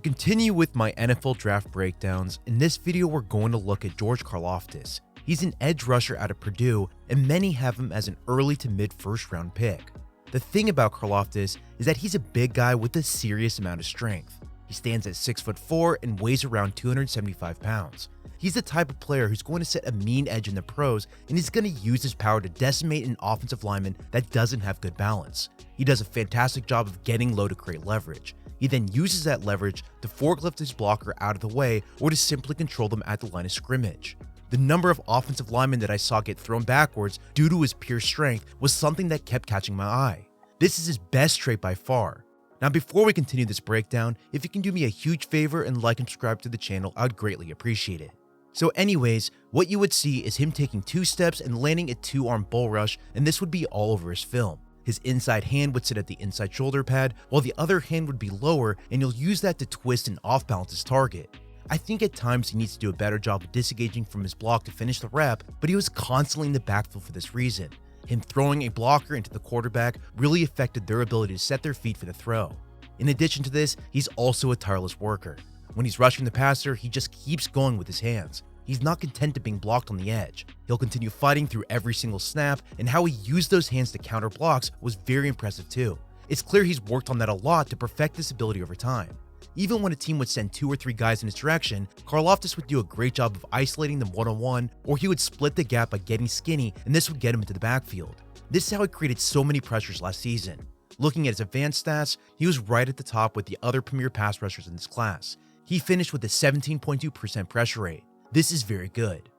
continue with my NFL draft breakdowns, in this video we're going to look at George Karlaftis. He's an edge rusher out of Purdue, and many have him as an early to mid first round pick. The thing about Karlaftis is that he's a big guy with a serious amount of strength. He stands at 6'4" and weighs around 275 pounds. He's the type of player who's going to set a mean edge in the pros, and he's going to use his power to decimate an offensive lineman that doesn't have good balance. He does a fantastic job of getting low to create leverage. He then uses that leverage to forklift his blocker out of the way or to simply control them at the line of scrimmage. The number of offensive linemen that I saw get thrown backwards due to his pure strength was something that kept catching my eye. This is his best trait by far. Now before we continue this breakdown, if you can do me a huge favor and like and subscribe to the channel, I would greatly appreciate it. So anyways, what you would see is him taking 2 steps and landing a 2-arm bull rush, and this would be all over his film. His inside hand would sit at the inside shoulder pad, while the other hand would be lower, and you'll use that to twist and off-balance his target. I think at times he needs to do a better job of disengaging from his block to finish the rep, but he was constantly in the backfield for this reason. Him throwing a blocker into the quarterback really affected their ability to set their feet for the throw. In addition to this, he's also a tireless worker. When he's rushing the passer, he just keeps going with his hands. He's not content to being blocked on the edge. He'll continue fighting through every single snap, and how he used those hands to counter blocks was very impressive too. It's clear he's worked on that a lot to perfect this ability over time. Even when a team would send 2 or 3 guys in his direction, Karlaftis would do a great job of isolating them one-on-one, or he would split the gap by getting skinny, and this would get him into the backfield. This is how he created so many pressures last season. Looking at his advanced stats, he was right at the top with the other premier pass rushers in this class. He finished with a 17.2% pressure rate. This is very good.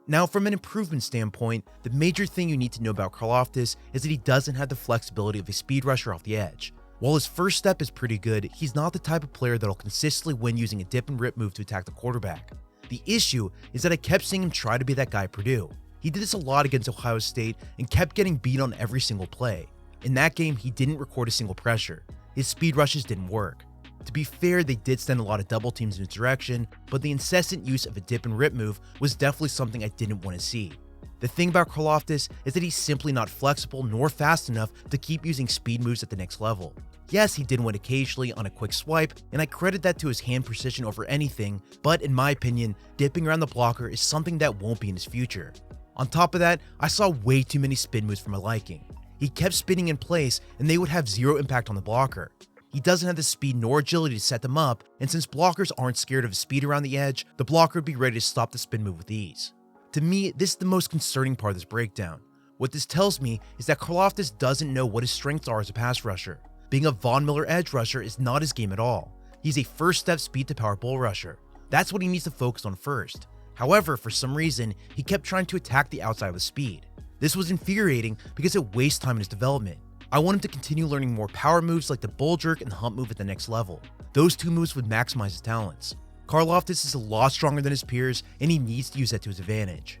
Now from an improvement standpoint, the major thing you need to know about Karlaftis is that he doesn't have the flexibility of a speed rusher off the edge. While his first step is pretty good, he's not the type of player that'll consistently win using a dip and rip move to attack the quarterback. The issue is that I kept seeing him try to be that guy at Purdue. He did this a lot against Ohio State and kept getting beat on every single play. In that game, he didn't record a single pressure. His speed rushes didn't work. To be fair, they did send a lot of double teams in his direction, but the incessant use of a dip and rip move was definitely something I didn't want to see. The thing about Karlaftis is that he's simply not flexible nor fast enough to keep using speed moves at the next level. Yes, he did win occasionally on a quick swipe, and I credit that to his hand precision over anything, but in my opinion, dipping around the blocker is something that won't be in his future. On top of that, I saw way too many spin moves for my liking. He kept spinning in place, and they would have zero impact on the blocker. He doesn't have the speed nor agility to set them up, and since blockers aren't scared of his speed around the edge, the blocker would be ready to stop the spin move with ease. To me, this is the most concerning part of this breakdown. What this tells me is that Karlaftis doesn't know what his strengths are as a pass rusher. Being a Von Miller edge rusher is not his game at all. He's a first step speed to power bull rusher. That's what he needs to focus on first. However, for some reason, he kept trying to attack the outside with speed. This was infuriating because it wastes time in his development. I want him to continue learning more power moves like the bull jerk and the hump move at the next level. Those 2 moves would maximize his talents. Karlaftis is a lot stronger than his peers, and he needs to use that to his advantage.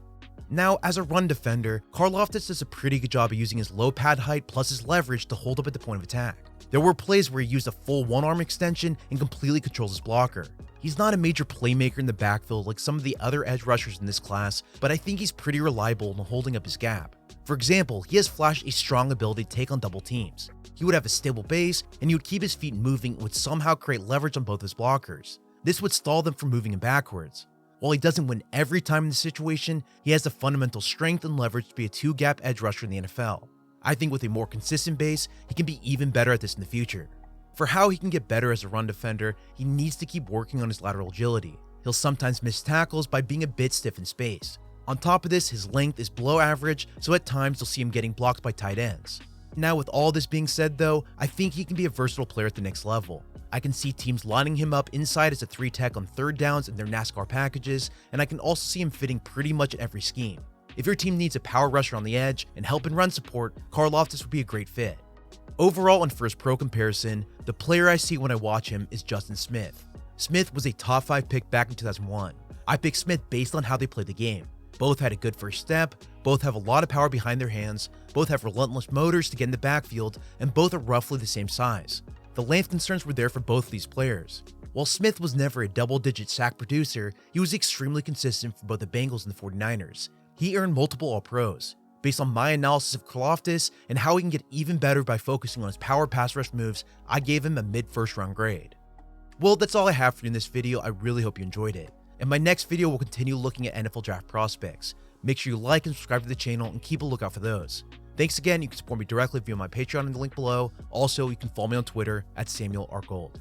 Now, as a run defender, Karlaftis does a pretty good job of using his low pad height plus his leverage to hold up at the point of attack. There were plays where he used a full 1-arm extension and completely controls his blocker. He's not a major playmaker in the backfield like some of the other edge rushers in this class, but I think he's pretty reliable in holding up his gap. For example, he has flashed a strong ability to take on double teams. He would have a stable base, and he would keep his feet moving and would somehow create leverage on both his blockers. This would stall them from moving him backwards. While he doesn't win every time in this situation, he has the fundamental strength and leverage to be a 2-gap edge rusher in the NFL. I think with a more consistent base, he can be even better at this in the future. For how he can get better as a run defender, he needs to keep working on his lateral agility. He'll sometimes miss tackles by being a bit stiff in space. On top of this, his length is below average, so at times you'll see him getting blocked by tight ends. Now with all this being said though, I think he can be a versatile player at the next level. I can see teams lining him up inside as a 3-tech on 3rd downs in their NASCAR packages, and I can also see him fitting pretty much in every scheme. If your team needs a power rusher on the edge and help and run support, Karlaftis would be a great fit. Overall, in first pro comparison, the player I see when I watch him is Justin Smith. Smith was a top 5 pick back in 2001. I picked Smith based on how they played the game. Both had a good first step, both have a lot of power behind their hands, both have relentless motors to get in the backfield, and both are roughly the same size. The length concerns were there for both of these players. While Smith was never a double-digit sack producer, he was extremely consistent for both the Bengals and the 49ers. He earned multiple All-Pros. Based on my analysis of Karlaftis and how he can get even better by focusing on his power pass rush moves, I gave him a mid-first round grade. Well, that's all I have for you in this video. I really hope you enjoyed it. In my next video, we'll continue looking at NFL draft prospects. Make sure you like and subscribe to the channel and keep a lookout for those. Thanks again. You can support me directly via my Patreon in the link below. Also, you can follow me on Twitter at Samuel R. Gold.